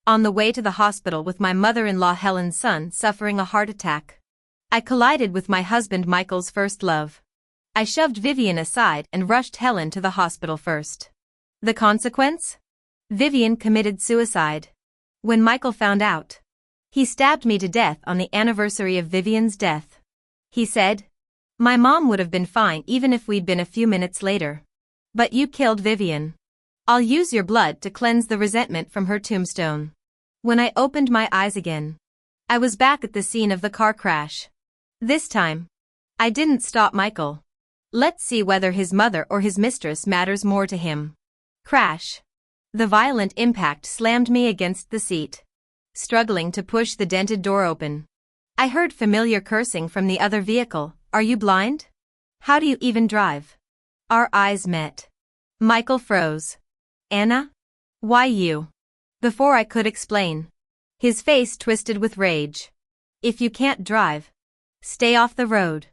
On the way to the hospital with my mother-in-law Helen's son suffering a heart attack. I collided with my husband Michael's first love. I shoved Vivian aside and rushed Helen to the hospital first. The consequence? Vivian committed suicide. When Michael found out, he stabbed me to death on the anniversary of Vivian's death. He said, "My mom would have been fine even if we'd been a few minutes later. But you killed Vivian. I'll use your blood to cleanse the resentment from her tombstone." When I opened my eyes again, I was back at the scene of the car crash. This time, I didn't stop Michael. Let's see whether his mother or his mistress matters more to him. Crash. The violent impact slammed me against the seat, struggling to push the dented door open. I heard familiar cursing from the other vehicle. "Are you blind? How do you even drive?" Our eyes met. Michael froze. "Anna? Why you?" Before I could explain, his face twisted with rage. "If you can't drive, stay off the road.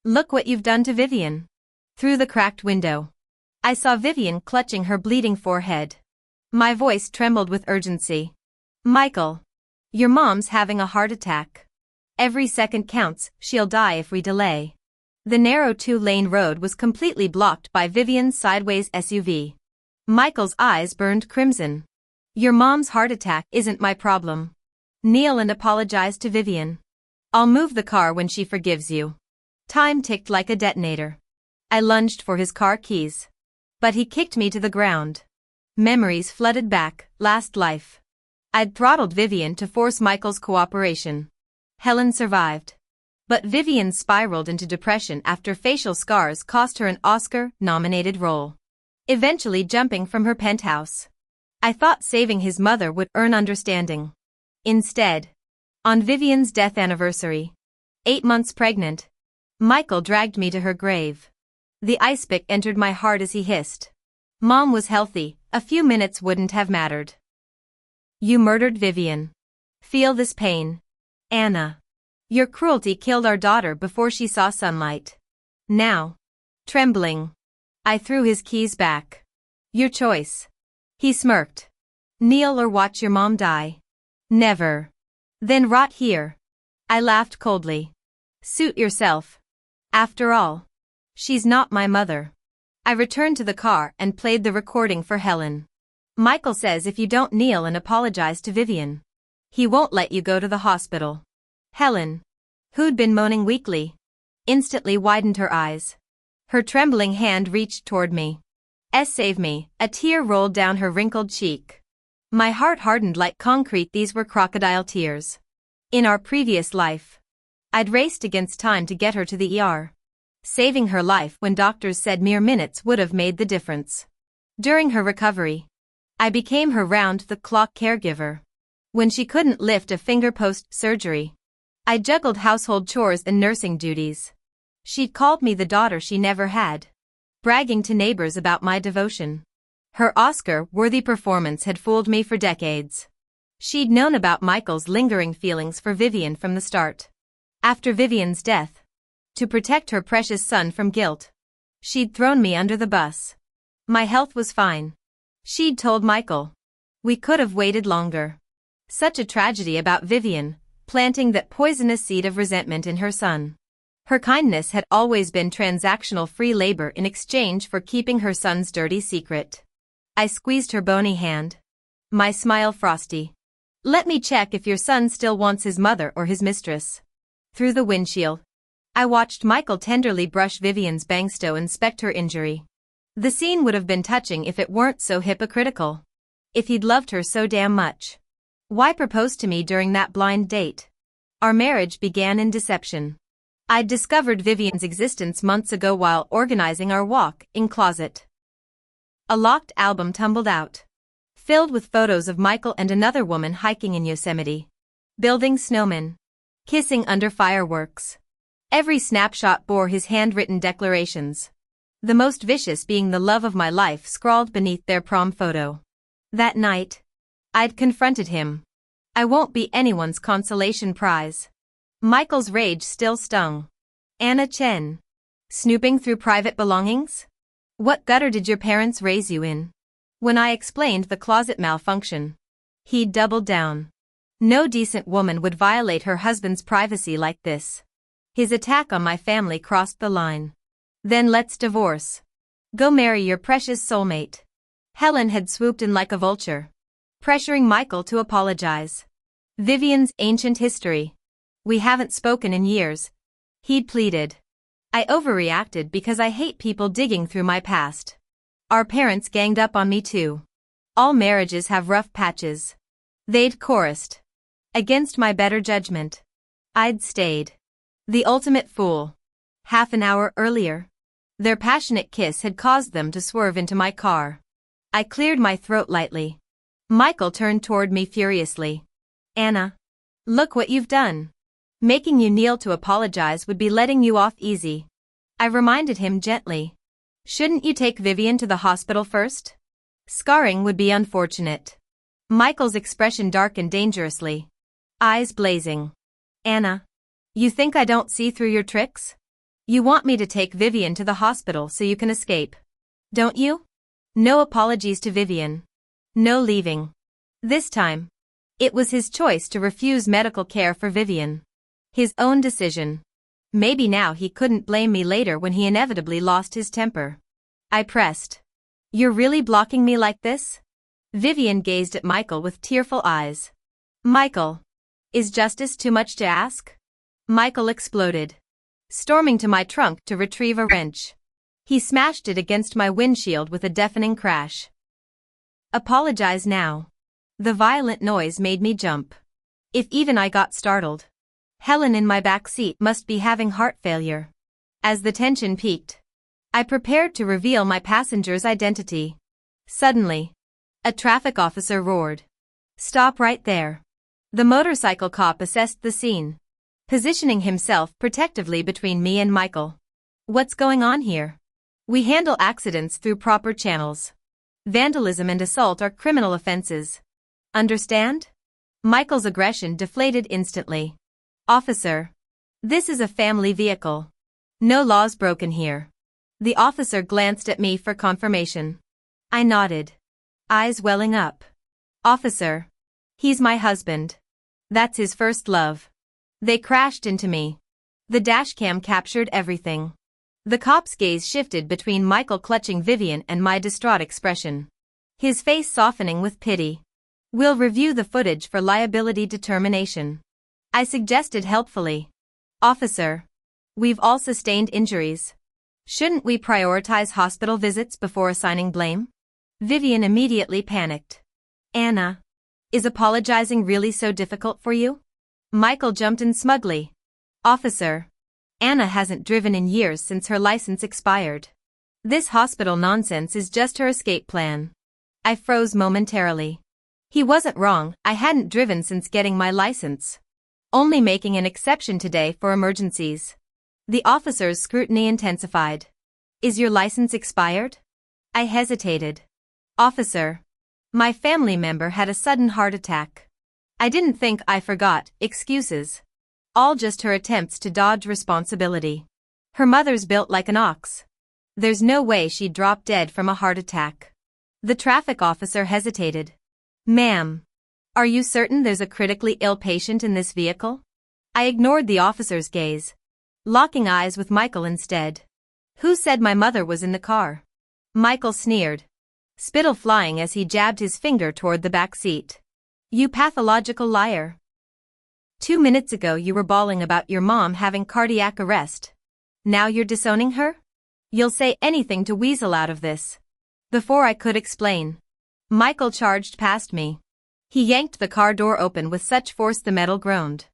Look what you've done to Vivian." Through the cracked window, I saw Vivian clutching her bleeding forehead. My voice trembled with urgency. "Michael, your mom's having a heart attack. Every second counts, she'll die if we delay." The narrow two-lane road was completely blocked by Vivian's sideways SUV. Michael's eyes burned crimson. "Your mom's heart attack isn't my problem. Kneel and apologize to Vivian. I'll move the car when she forgives you." Time ticked like a detonator. I lunged for his car keys, but he kicked me to the ground. Memories flooded back. Last life. I'd throttled Vivian to force Michael's cooperation. Helen survived. But Vivian spiraled into depression after facial scars cost her an Oscar-nominated role, eventually jumping from her penthouse. I thought saving his mother would earn understanding. Instead, on Vivian's death anniversary, 8 months pregnant, Michael dragged me to her grave. The ice pick entered my heart as he hissed. "Mom was healthy, a few minutes wouldn't have mattered. You murdered Vivian. Feel this pain, Anna. Your cruelty killed our daughter before she saw sunlight. Now." Trembling, I threw his keys back. "Your choice." He smirked. "Kneel or watch your mom die." "Never." "Then rot here." I laughed coldly. "Suit yourself. After all, she's not my mother." I returned to the car and played the recording for Helen. "Michael says if you don't kneel and apologize to Vivian, he won't let you go to the hospital." Helen, who'd been moaning weakly, instantly widened her eyes. Her trembling hand reached toward me. "Save me." A tear rolled down her wrinkled cheek. My heart hardened like concrete. These were crocodile tears. In our previous life, I'd raced against time to get her to the ER, saving her life when doctors said mere minutes would have made the difference. During her recovery, I became her round-the-clock caregiver. When she couldn't lift a finger post-surgery, I juggled household chores and nursing duties. She'd called me the daughter she never had, bragging to neighbors about my devotion. Her Oscar-worthy performance had fooled me for decades. She'd known about Michael's lingering feelings for Vivian from the start. After Vivian's death, to protect her precious son from guilt, she'd thrown me under the bus. My health was fine, she'd told Michael. We could have waited longer. Such a tragedy about Vivian, planting that poisonous seed of resentment in her son. Her kindness had always been transactional free labor in exchange for keeping her son's dirty secret. I squeezed her bony hand, my smile frosty. "Let me check if your son still wants his mother or his mistress." Through the windshield, I watched Michael tenderly brush Vivian's bangs to inspect her injury. The scene would have been touching if it weren't so hypocritical. If he'd loved her so damn much, why propose to me during that blind date? Our marriage began in deception. I'd discovered Vivian's existence months ago while organizing our walk-in closet. A locked album tumbled out, filled with photos of Michael and another woman hiking in Yosemite, building snowmen, kissing under fireworks. Every snapshot bore his handwritten declarations, the most vicious being "the love of my life" scrawled beneath their prom photo. That night, I'd confronted him. I won't be anyone's consolation prize. Michael's rage still stung. "Anna Chen. Snooping through private belongings? What gutter did your parents raise you in?" When I explained the closet malfunction, He doubled down. No decent woman would violate her husband's privacy like this. His attack on my family crossed the line. Then let's divorce. Go marry your precious soulmate. Helen had swooped in like a vulture, pressuring Michael to apologize. Vivian's ancient history. We haven't spoken in years, he'd pleaded. I overreacted because I hate people digging through my past. Our parents ganged up on me too. All marriages have rough patches. They'd chorused. Against my better judgment, I'd stayed. The ultimate fool. Half an hour earlier, their passionate kiss had caused them to swerve into my car. I cleared my throat lightly. Michael turned toward me furiously. Anna, look what you've done. Making you kneel to apologize would be letting you off easy. I reminded him gently. Shouldn't you take Vivian to the hospital first? Scarring would be unfortunate. Michael's expression darkened dangerously. Eyes blazing. Anna, you think I don't see through your tricks? You want me to take Vivian to the hospital so you can escape, don't you? No apologies to Vivian. No leaving. This time, it was his choice to refuse medical care for Vivian. His own decision. Maybe now he couldn't blame me later when he inevitably lost his temper. I pressed. You're really blocking me like this? Vivian gazed at Michael with tearful eyes. Michael, is justice too much to ask? Michael exploded, storming to my trunk to retrieve a wrench. He smashed it against my windshield with a deafening crash. Apologize now. The violent noise made me jump. If even I got startled. Helen in my back seat must be having heart failure. As the tension peaked, I prepared to reveal my passenger's identity. Suddenly, a traffic officer roared. Stop right there. The motorcycle cop assessed the scene, positioning himself protectively between me and Michael. What's going on here? We handle accidents through proper channels. Vandalism and assault are criminal offenses. Understand? Michael's aggression deflated instantly. Officer, this is a family vehicle. No laws broken here. The officer glanced at me for confirmation. I nodded, eyes welling up. Officer, he's my husband. That's his first love. They crashed into me. The dashcam captured everything. The cop's gaze shifted between Michael clutching Vivian and my distraught expression, his face softening with pity. We'll review the footage for liability determination, I suggested helpfully. Officer, we've all sustained injuries. Shouldn't we prioritize hospital visits before assigning blame? Vivian immediately panicked. Anna, is apologizing really so difficult for you? Michael jumped in smugly. Officer, Anna hasn't driven in years since her license expired. This hospital nonsense is just her escape plan. I froze momentarily. He wasn't wrong, I hadn't driven since getting my license. Only making an exception today for emergencies. The officer's scrutiny intensified. Is your license expired? I hesitated. Officer, my family member had a sudden heart attack. I didn't think I forgot, excuses. All just her attempts to dodge responsibility. Her mother's built like an ox. There's no way she'd drop dead from a heart attack. The traffic officer hesitated. Ma'am, are you certain there's a critically ill patient in this vehicle? I ignored the officer's gaze, locking eyes with Michael instead. Who said my mother was in the car? Michael sneered, spittle flying as he jabbed his finger toward the back seat. You pathological liar. 2 minutes ago you were bawling about your mom having cardiac arrest. Now you're disowning her? You'll say anything to weasel out of this. Before I could explain, Michael charged past me. He yanked the car door open with such force the metal groaned.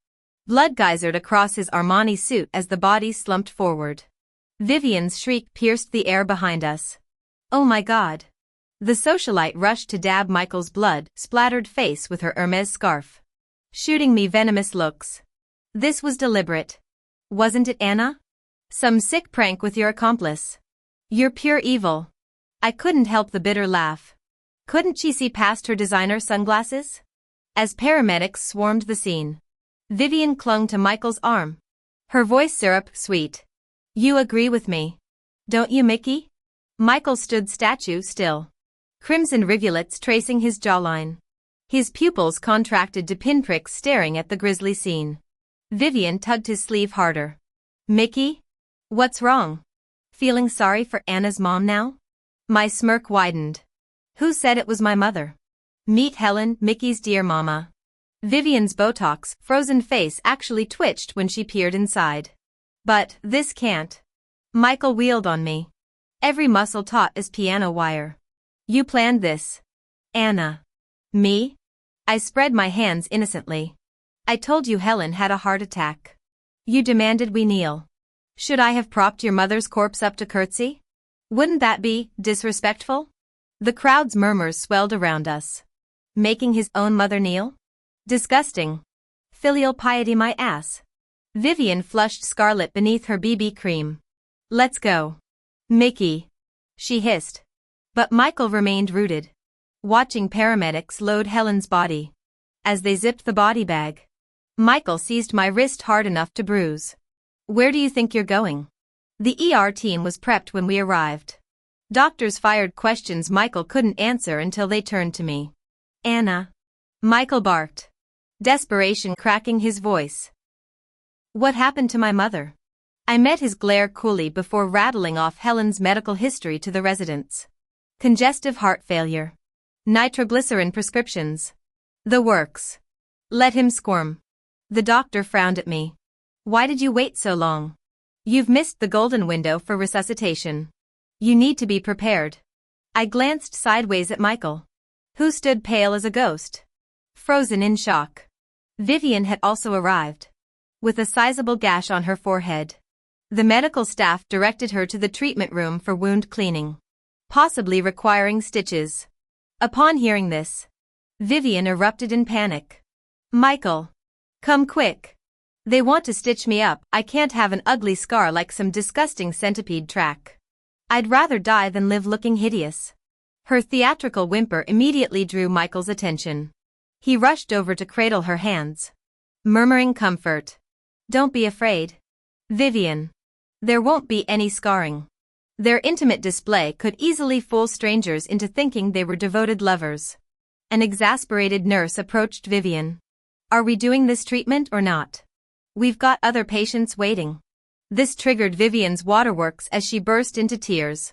Blood geysered across his Armani suit as the body slumped forward. Vivian's shriek pierced the air behind us. Oh my God. The socialite rushed to dab Michael's blood-splattered face with her Hermes scarf, shooting me venomous looks. This was deliberate. Wasn't it, Anna? Some sick prank with your accomplice. You're pure evil. I couldn't help the bitter laugh. Couldn't she see past her designer sunglasses? As paramedics swarmed the scene, Vivian clung to Michael's arm, her voice syrup-sweet. You agree with me, don't you, Mickey? Michael stood statue still, crimson rivulets tracing his jawline. His pupils contracted to pinpricks, staring at the grisly scene. Vivian tugged his sleeve harder. Mickey? What's wrong? Feeling sorry for Anna's mom now? My smirk widened. Who said it was my mother? Meet Helen, Mickey's dear mama. Vivian's Botox, frozen face actually twitched when she peered inside. But, this can't. Michael wheeled on me. Every muscle taut as piano wire. You planned this. Anna. Me? I spread my hands innocently. I told you Helen had a heart attack. You demanded we kneel. Should I have propped your mother's corpse up to curtsy? Wouldn't that be disrespectful? The crowd's murmurs swelled around us. Making his own mother kneel? Disgusting. Filial piety my ass. Vivian flushed scarlet beneath her BB cream. Let's go. Mickey. She hissed. But Michael remained rooted. Watching paramedics load Helen's body. As they zipped the body bag, Michael seized my wrist hard enough to bruise. Where do you think you're going? The ER team was prepped when we arrived. Doctors fired questions Michael couldn't answer until they turned to me. Anna. Michael barked. Desperation cracking his voice. What happened to my mother? I met his glare coolly before rattling off Helen's medical history to the residents. Congestive heart failure. Nitroglycerin prescriptions. The works. Let him squirm. The doctor frowned at me. Why did you wait so long? You've missed the golden window for resuscitation. You need to be prepared. I glanced sideways at Michael, who stood pale as a ghost, frozen in shock. Vivian had also arrived, with a sizable gash on her forehead. The medical staff directed her to the treatment room for wound cleaning, possibly requiring stitches. Upon hearing this, Vivian erupted in panic. Michael. Come quick. They want to stitch me up. I can't have an ugly scar like some disgusting centipede track. I'd rather die than live looking hideous. Her theatrical whimper immediately drew Michael's attention. He rushed over to cradle her hands, murmuring comfort. Don't be afraid, Vivian. There won't be any scarring. Their intimate display could easily fool strangers into thinking they were devoted lovers. An exasperated nurse approached Vivian. Are we doing this treatment or not? We've got other patients waiting. This triggered Vivian's waterworks as she burst into tears.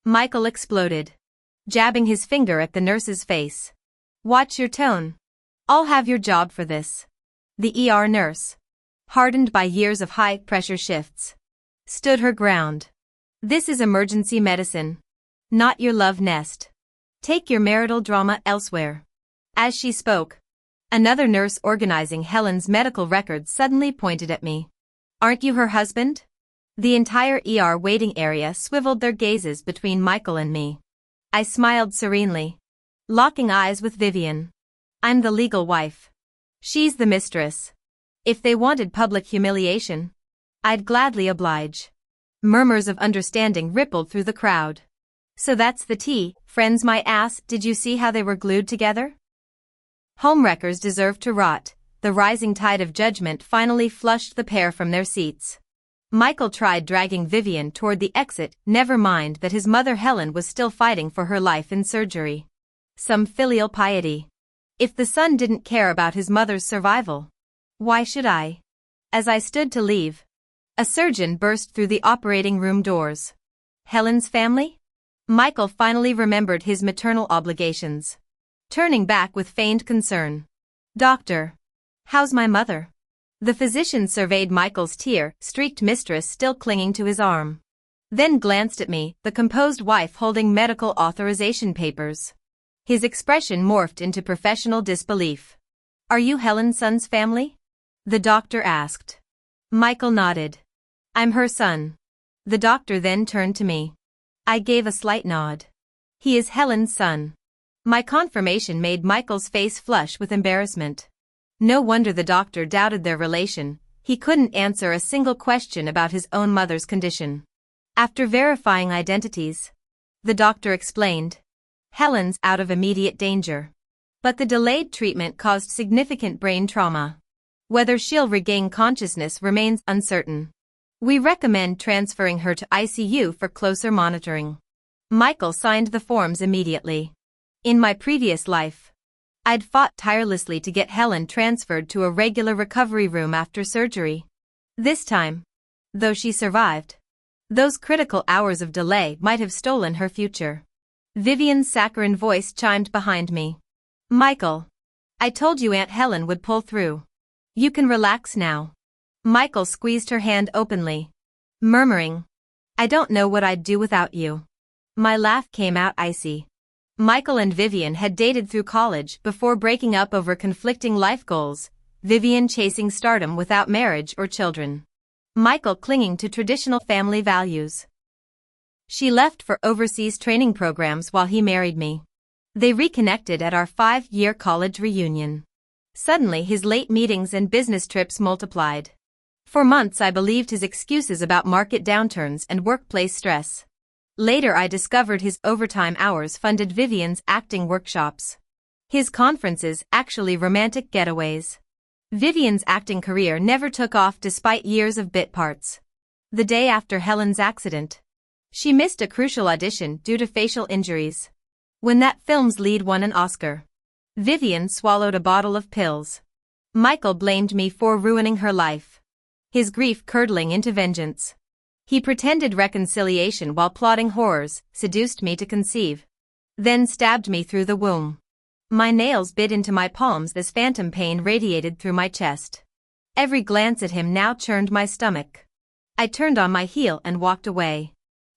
Michael exploded, jabbing his finger at the nurse's face. Watch your tone. I'll have your job for this. The ER nurse, hardened by years of high-pressure shifts, stood her ground. This is emergency medicine, not your love nest. Take your marital drama elsewhere. As she spoke, another nurse organizing Helen's medical records suddenly pointed at me. Aren't you her husband? The entire ER waiting area swiveled their gazes between Michael and me. I smiled serenely, locking eyes with Vivian. I'm the legal wife. She's the mistress. If they wanted public humiliation, I'd gladly oblige. Murmurs of understanding rippled through the crowd. So that's the tea, friends my ass. Did you see how they were glued together? Homewreckers deserve to rot. The rising tide of judgment finally flushed the pair from their seats. Michael tried dragging Vivian toward the exit, never mind that his mother Helen was still fighting for her life in surgery. Some filial piety. If the son didn't care about his mother's survival, why should I? As I stood to leave, a surgeon burst through the operating room doors. Helen's family? Michael finally remembered his maternal obligations, turning back with feigned concern. Doctor. How's my mother? The physician surveyed Michael's tear-streaked mistress still clinging to his arm, then glanced at me, the composed wife holding medical authorization papers. His expression morphed into professional disbelief. Are you Helen's son's family? The doctor asked. Michael nodded. I'm her son. The doctor then turned to me. I gave a slight nod. He is Helen's son. My confirmation made Michael's face flush with embarrassment. No wonder the doctor doubted their relation. He couldn't answer a single question about his own mother's condition. After verifying identities, the doctor explained. Helen's out of immediate danger. But the delayed treatment caused significant brain trauma. Whether she'll regain consciousness remains uncertain. We recommend transferring her to ICU for closer monitoring. Michael signed the forms immediately. In my previous life, I'd fought tirelessly to get Helen transferred to a regular recovery room after surgery. This time, though she survived, those critical hours of delay might have stolen her future. Vivian's saccharine voice chimed behind me. Michael, I told you Aunt Helen would pull through. You can relax now. Michael squeezed her hand openly, murmuring, I don't know what I'd do without you. My laugh came out icy. Michael and Vivian had dated through college before breaking up over conflicting life goals, Vivian chasing stardom without marriage or children. Michael clinging to traditional family values. She left for overseas training programs while he married me. They reconnected at our 5-year college reunion. Suddenly his late meetings and business trips multiplied. For months I believed his excuses about market downturns and workplace stress. Later I discovered his overtime hours funded Vivian's acting workshops. His conferences actually romantic getaways. Vivian's acting career never took off despite years of bit parts. The day after Helen's accident, she missed a crucial audition due to facial injuries. When that film's lead won an Oscar, Vivian swallowed a bottle of pills. Michael blamed me for ruining her life, his grief curdling into vengeance. He pretended reconciliation while plotting horrors, seduced me to conceive, then stabbed me through the womb. My nails bit into my palms as phantom pain radiated through my chest. Every glance at him now churned my stomach. I turned on my heel and walked away.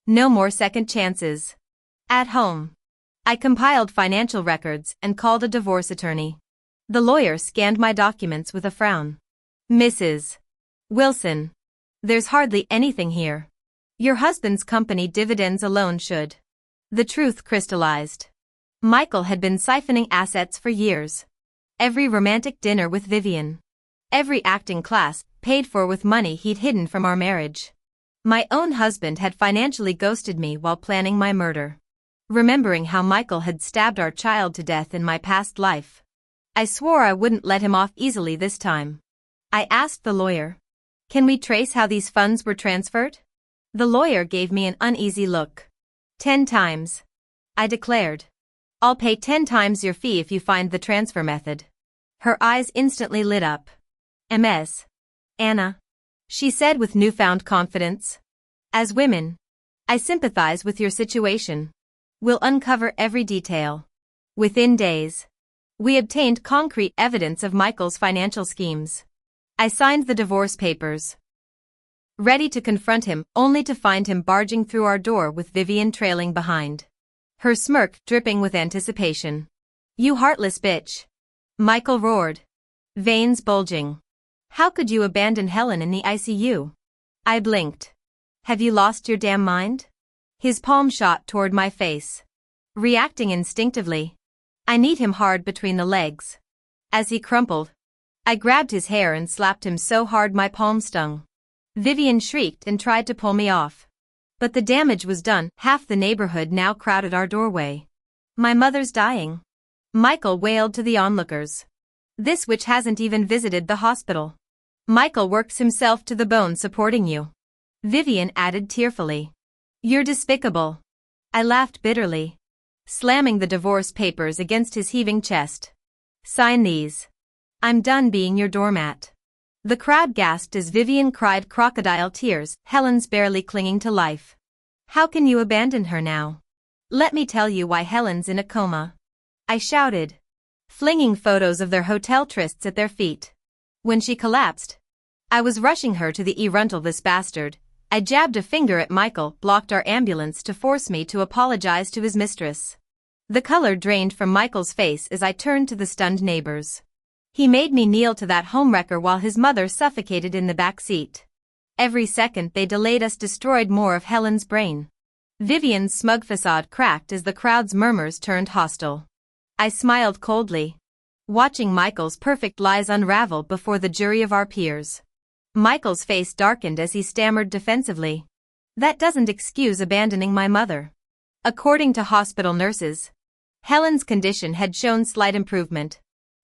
No more second chances. At home, I compiled financial records and called a divorce attorney. The lawyer scanned my documents with a frown. Mrs. Wilson, there's hardly anything here. Your husband's company dividends alone should. The truth crystallized. Michael had been siphoning assets for years. Every romantic dinner with Vivian. Every acting class paid for with money he'd hidden from our marriage. My own husband had financially ghosted me while planning my murder. Remembering how Michael had stabbed our child to death in my past life, I swore I wouldn't let him off easily this time. I asked the lawyer, can we trace how these funds were transferred? The lawyer gave me an uneasy look. 10 times. I declared. I'll pay 10 times your fee if you find the transfer method. Her eyes instantly lit up. Ms. Anna, she said with newfound confidence. As women, I sympathize with your situation. We'll uncover every detail. Within days, we obtained concrete evidence of Michael's financial schemes. I signed the divorce papers, ready to confront him, only to find him barging through our door with Vivian trailing behind, her smirk dripping with anticipation. You heartless bitch, Michael roared, veins bulging. How could you abandon Helen in the ICU? I blinked. Have you lost your damn mind? His palm shot toward my face. Reacting instinctively, I kneed him hard between the legs. As he crumpled, I grabbed his hair and slapped him so hard my palm stung. Vivian shrieked and tried to pull me off. But the damage was done. Half the neighborhood now crowded our doorway. My mother's dying, Michael wailed to the onlookers. This witch hasn't even visited the hospital. Michael works himself to the bone supporting you, Vivian added tearfully. You're despicable. I laughed bitterly, slamming the divorce papers against his heaving chest. Sign these. I'm done being your doormat. The crowd gasped as Vivian cried crocodile tears, Helen's barely clinging to life. How can you abandon her now? Let me tell you why Helen's in a coma, I shouted, flinging photos of their hotel trysts at their feet. When she collapsed, I was rushing her to the ER. This bastard, I jabbed a finger at Michael, blocked our ambulance to force me to apologize to his mistress. The color drained from Michael's face as I turned to the stunned neighbors. He made me kneel to that homewrecker while his mother suffocated in the back seat. Every second they delayed us destroyed more of Helen's brain. Vivian's smug facade cracked as the crowd's murmurs turned hostile. I smiled coldly, watching Michael's perfect lies unravel before the jury of our peers. Michael's face darkened as he stammered defensively. That doesn't excuse abandoning my mother. According to hospital nurses, Helen's condition had shown slight improvement,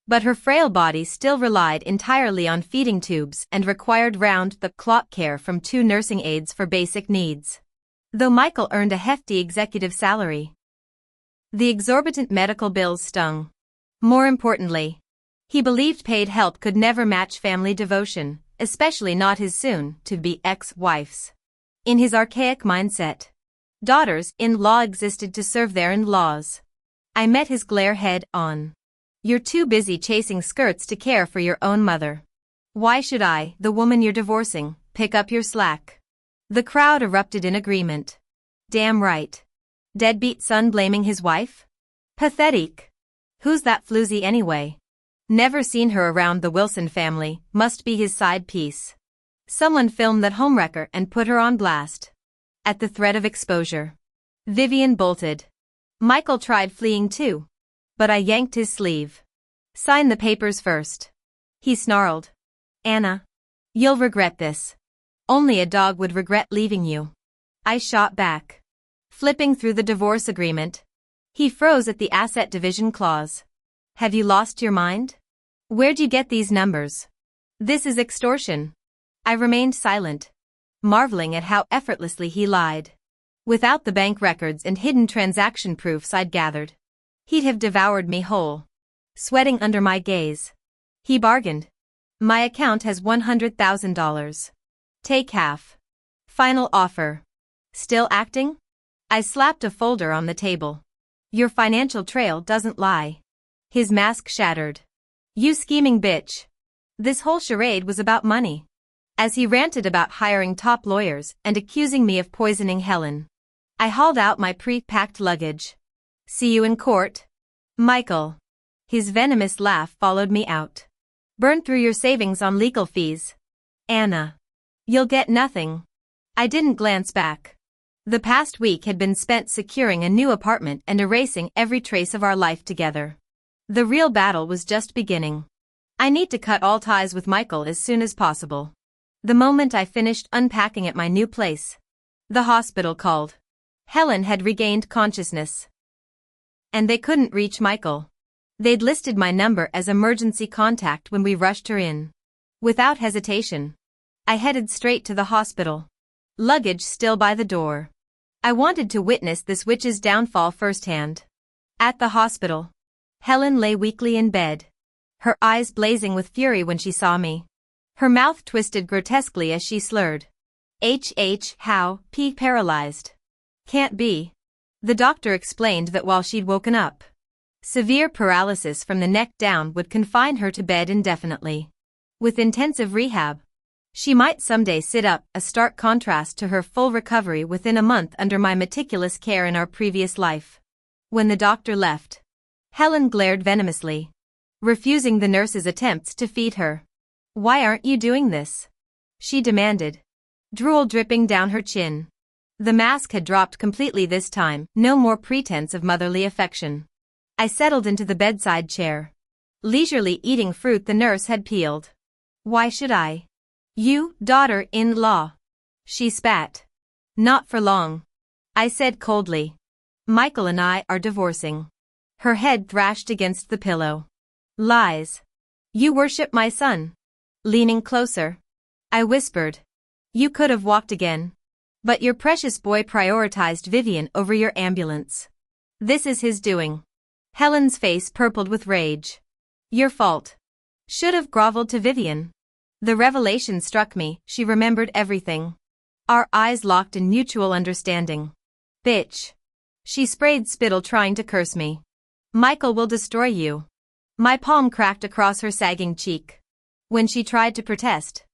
but her frail body still relied entirely on feeding tubes and required round-the-clock care from 2 nursing aides for basic needs. Though Michael earned a hefty executive salary, the exorbitant medical bills stung. More importantly, he believed paid help could never match family devotion, especially not his soon-to-be ex-wife's. In his archaic mindset, daughters-in-law existed to serve their in-laws. I met his glare head-on. You're too busy chasing skirts to care for your own mother. Why should I, the woman you're divorcing, pick up your slack? The crowd erupted in agreement. Damn right. Deadbeat son blaming his wife? Pathetic. Who's that floozy anyway? Never seen her around the Wilson family, must be his side piece. Someone filmed that homewrecker and put her on blast. At the threat of exposure, Vivian bolted. Michael tried fleeing too, but I yanked his sleeve. Sign the papers first. He snarled. Anna, you'll regret this. Only a dog would regret leaving you. I shot back. Flipping through the divorce agreement, he froze at the asset division clause. Have you lost your mind? Where'd you get these numbers? This is extortion. I remained silent, marveling at how effortlessly he lied. Without the bank records and hidden transaction proofs I'd gathered, he'd have devoured me whole. Sweating under my gaze, he bargained. My account has $100,000. Take half. Final offer. Still acting? I slapped a folder on the table. Your financial trail doesn't lie. His mask shattered. You scheming bitch. This whole charade was about money. As he ranted about hiring top lawyers and accusing me of poisoning Helen, I hauled out my pre-packed luggage. See you in court, Michael. His venomous laugh followed me out. Burn through your savings on legal fees. Anna. You'll get nothing. I didn't glance back. The past week had been spent securing a new apartment and erasing every trace of our life together. The real battle was just beginning. I need to cut all ties with Michael as soon as possible. The moment I finished unpacking at my new place, the hospital called. Helen had regained consciousness. And they couldn't reach Michael. They'd listed my number as emergency contact when we rushed her in. Without hesitation, I headed straight to the hospital. Luggage still by the door. I wanted to witness this witch's downfall firsthand. At the hospital, Helen lay weakly in bed, her eyes blazing with fury when she saw me. Her mouth twisted grotesquely as she slurred. How, paralyzed. Can't be. The doctor explained that while she'd woken up, severe paralysis from the neck down would confine her to bed indefinitely. With intensive rehab, she might someday sit up, a stark contrast to her full recovery within a month under my meticulous care in our previous life. When the doctor left, Helen glared venomously, refusing the nurse's attempts to feed her. Why aren't you doing this? She demanded, drool dripping down her chin. The mask had dropped completely this time, no more pretense of motherly affection. I settled into the bedside chair, leisurely eating fruit the nurse had peeled. Why should I? You, daughter-in-law. She spat. Not for long. I said coldly. Michael and I are divorcing. Her head thrashed against the pillow. Lies. You worship my son. Leaning closer, I whispered. You could have walked again. But your precious boy prioritized Vivian over your ambulance. This is his doing. Helen's face purpled with rage. Your fault. Should have groveled to Vivian. The revelation struck me, she remembered everything. Our eyes locked in mutual understanding. Bitch. She sprayed spittle trying to curse me. Michael will destroy you. My palm cracked across her sagging cheek. When she tried to protest,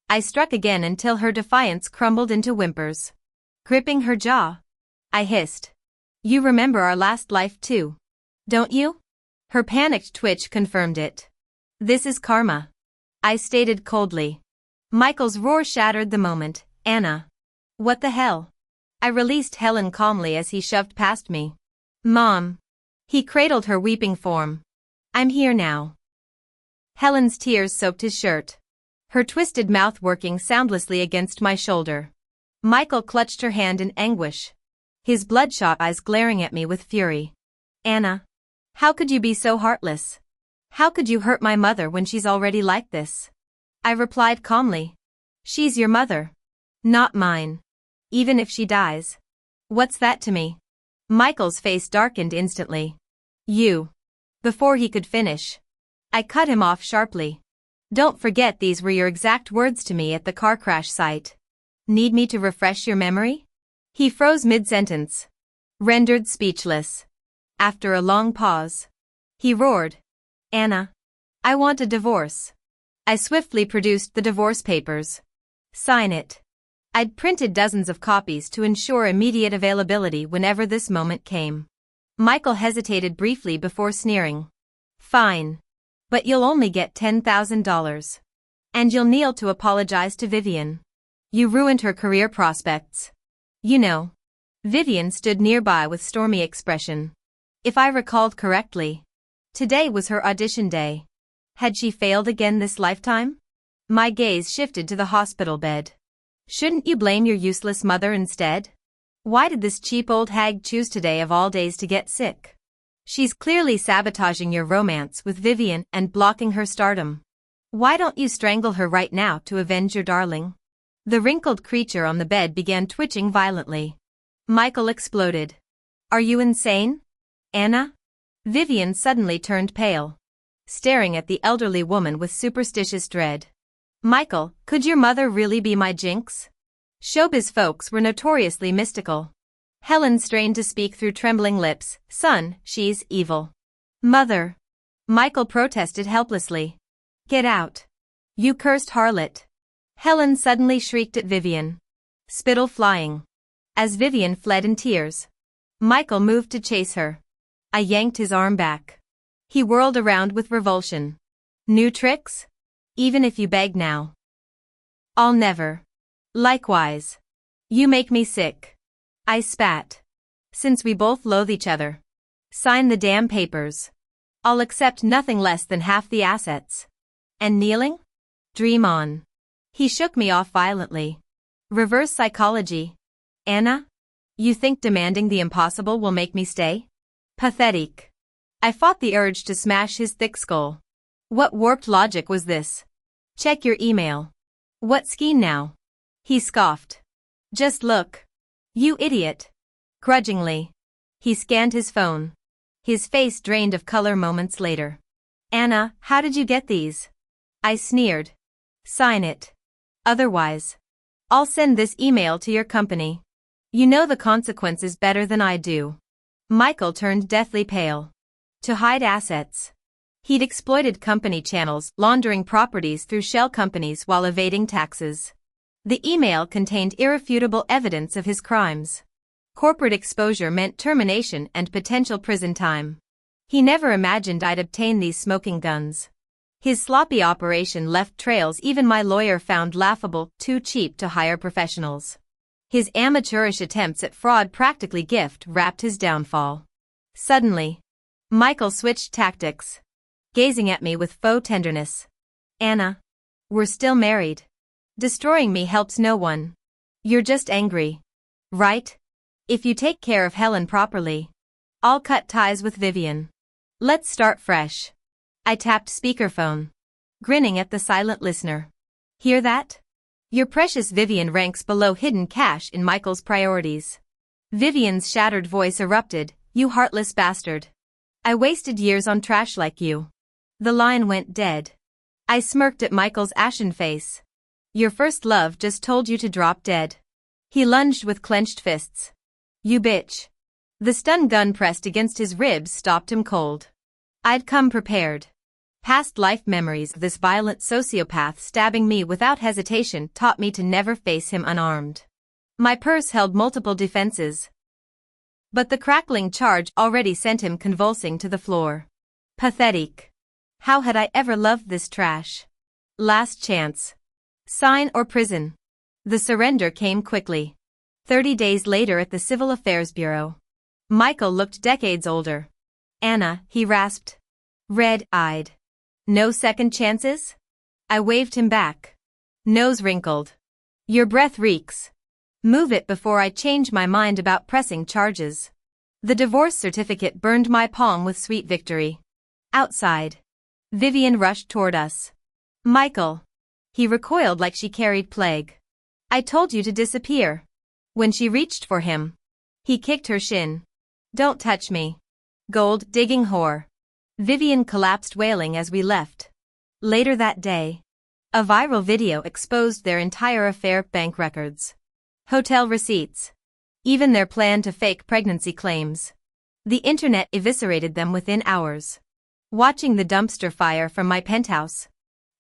I struck again until her defiance crumbled into whimpers. Gripping her jaw, I hissed. You remember our last life too, don't you? Her panicked twitch confirmed it. This is karma, I stated coldly. Michael's roar shattered the moment. Anna. What the hell? I released Helen calmly as he shoved past me. Mom. He cradled her weeping form. I'm here now. Helen's tears soaked his shirt, her twisted mouth working soundlessly against my shoulder. Michael clutched her hand in anguish, his bloodshot eyes glaring at me with fury. Anna. How could you be so heartless? How could you hurt my mother when she's already like this? I replied calmly. She's your mother. Not mine. Even if she dies. What's that to me? Michael's face darkened instantly. You. Before he could finish, I cut him off sharply. Don't forget these were your exact words to me at the car crash site. Need me to refresh your memory? He froze mid-sentence, rendered speechless. After a long pause, he roared, Anna, I want a divorce. I swiftly produced the divorce papers. Sign it. I'd printed dozens of copies to ensure immediate availability whenever this moment came. Michael hesitated briefly before sneering. Fine. But you'll only get $10,000. And you'll kneel to apologize to Vivian. You ruined her career prospects. You know. Vivian stood nearby with stormy expression. If I recalled correctly, today was her audition day. Had she failed again this lifetime? My gaze shifted to the hospital bed. Shouldn't you blame your useless mother instead? Why did this cheap old hag choose today of all days to get sick? She's clearly sabotaging your romance with Vivian and blocking her stardom. Why don't you strangle her right now to avenge your darling? The wrinkled creature on the bed began twitching violently. Michael exploded. Are you insane? Anna? Vivian suddenly turned pale, staring at the elderly woman with superstitious dread. Michael, could your mother really be my jinx? Showbiz folks were notoriously mystical. Helen strained to speak through trembling lips. Son, she's evil. Mother. Michael protested helplessly. Get out. You cursed harlot. Helen suddenly shrieked at Vivian, spittle flying. As Vivian fled in tears, Michael moved to chase her. I yanked his arm back. He whirled around with revulsion. New tricks? Even if you beg now. I'll never. Likewise. You make me sick. I spat. Since we both loathe each other. Sign the damn papers. I'll accept nothing less than half the assets. And kneeling? Dream on. He shook me off violently. Reverse psychology. Anna? You think demanding the impossible will make me stay? Pathetic. I fought the urge to smash his thick skull. What warped logic was this? Check your email. What skein now? He scoffed. Just look. You idiot. Grudgingly, he scanned his phone. His face drained of color moments later. Anna, how did you get these? I sneered. Sign it. Otherwise, I'll send this email to your company. You know the consequences better than I do. Michael turned deathly pale. To hide assets. He'd exploited company channels, laundering properties through shell companies while evading taxes. The email contained irrefutable evidence of his crimes. Corporate exposure meant termination and potential prison time. He never imagined I'd obtain these smoking guns. His sloppy operation left trails even my lawyer found laughable, too cheap to hire professionals. His amateurish attempts at fraud practically gift-wrapped his downfall. Suddenly, Michael switched tactics, gazing at me with faux tenderness. Anna, we're still married. Destroying me helps no one. You're just angry. Right? If you take care of Helen properly, I'll cut ties with Vivian. Let's start fresh. I tapped speakerphone, grinning at the silent listener. Hear that? Your precious Vivian ranks below hidden cash in Michael's priorities. Vivian's shattered voice erupted, you heartless bastard. I wasted years on trash like you. The line went dead. I smirked at Michael's ashen face. Your first love just told you to drop dead. He lunged with clenched fists. You bitch. The stun gun pressed against his ribs stopped him cold. I'd come prepared. Past life memories of this violent sociopath stabbing me without hesitation taught me to never face him unarmed. My purse held multiple defenses, but the crackling charge already sent him convulsing to the floor. Pathetic. How had I ever loved this trash? Last chance. Sign or prison. The surrender came quickly. 30 days later at the Civil Affairs Bureau. Michael looked decades older. Anna, he rasped. Red-eyed. No second chances? I waved him back. Nose wrinkled. Your breath reeks. Move it before I change my mind about pressing charges. The divorce certificate burned my palm with sweet victory. Outside, Vivian rushed toward us. Michael. He recoiled like she carried plague. I told you to disappear. When she reached for him, he kicked her shin. Don't touch me. Gold-digging whore. Vivian collapsed wailing as we left. Later that day, a viral video exposed their entire affair: bank records, hotel receipts, even their plan to fake pregnancy claims. The internet eviscerated them within hours. Watching the dumpster fire from my penthouse,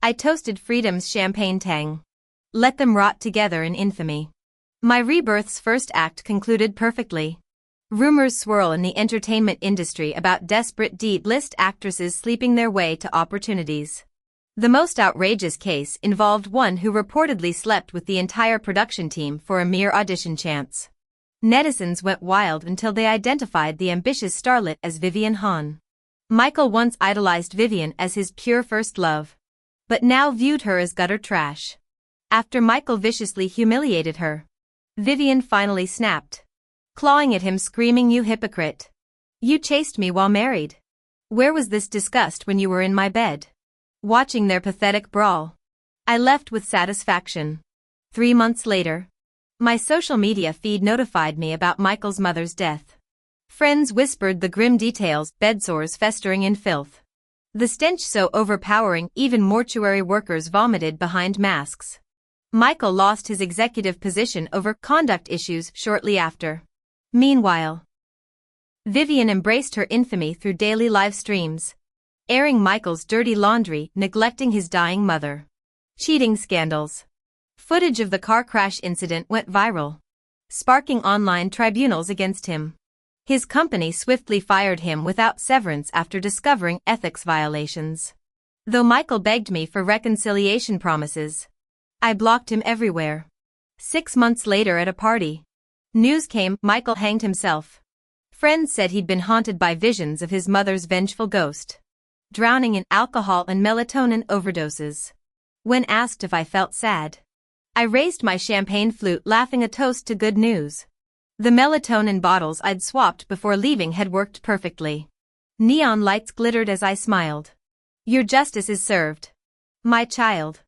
I toasted freedom's champagne tang. Let them rot together in infamy. My Rebirth's first act concluded perfectly. Rumors swirl in the entertainment industry about desperate D-list actresses sleeping their way to opportunities. The most outrageous case involved one who reportedly slept with the entire production team for a mere audition chance. Netizens went wild until they identified the ambitious starlet as Vivian Hahn. Michael once idolized Vivian as his pure first love, but now viewed her as gutter trash. After Michael viciously humiliated her, Vivian finally snapped, clawing at him, screaming, "You hypocrite! You chased me while married. Where was this disgust when you were in my bed?" Watching their pathetic brawl, I left with satisfaction. 3 months later, my social media feed notified me about Michael's mother's death. Friends whispered the grim details: bedsores festering in filth, the stench so overpowering even mortuary workers vomited behind masks. Michael lost his executive position over conduct issues shortly after. Meanwhile, Vivian embraced her infamy through daily live streams, airing Michael's dirty laundry, neglecting his dying mother. Cheating scandals. Footage of the car crash incident went viral, sparking online tribunals against him. His company swiftly fired him without severance after discovering ethics violations. Though Michael begged me for reconciliation promises, I blocked him everywhere. 6 months later at a party, news came: Michael hanged himself. Friends said he'd been haunted by visions of his mother's vengeful ghost, drowning in alcohol and melatonin overdoses. When asked if I felt sad, I raised my champagne flute, laughing a toast to good news. The melatonin bottles I'd swapped before leaving had worked perfectly. Neon lights glittered as I smiled. Your justice is served, my child.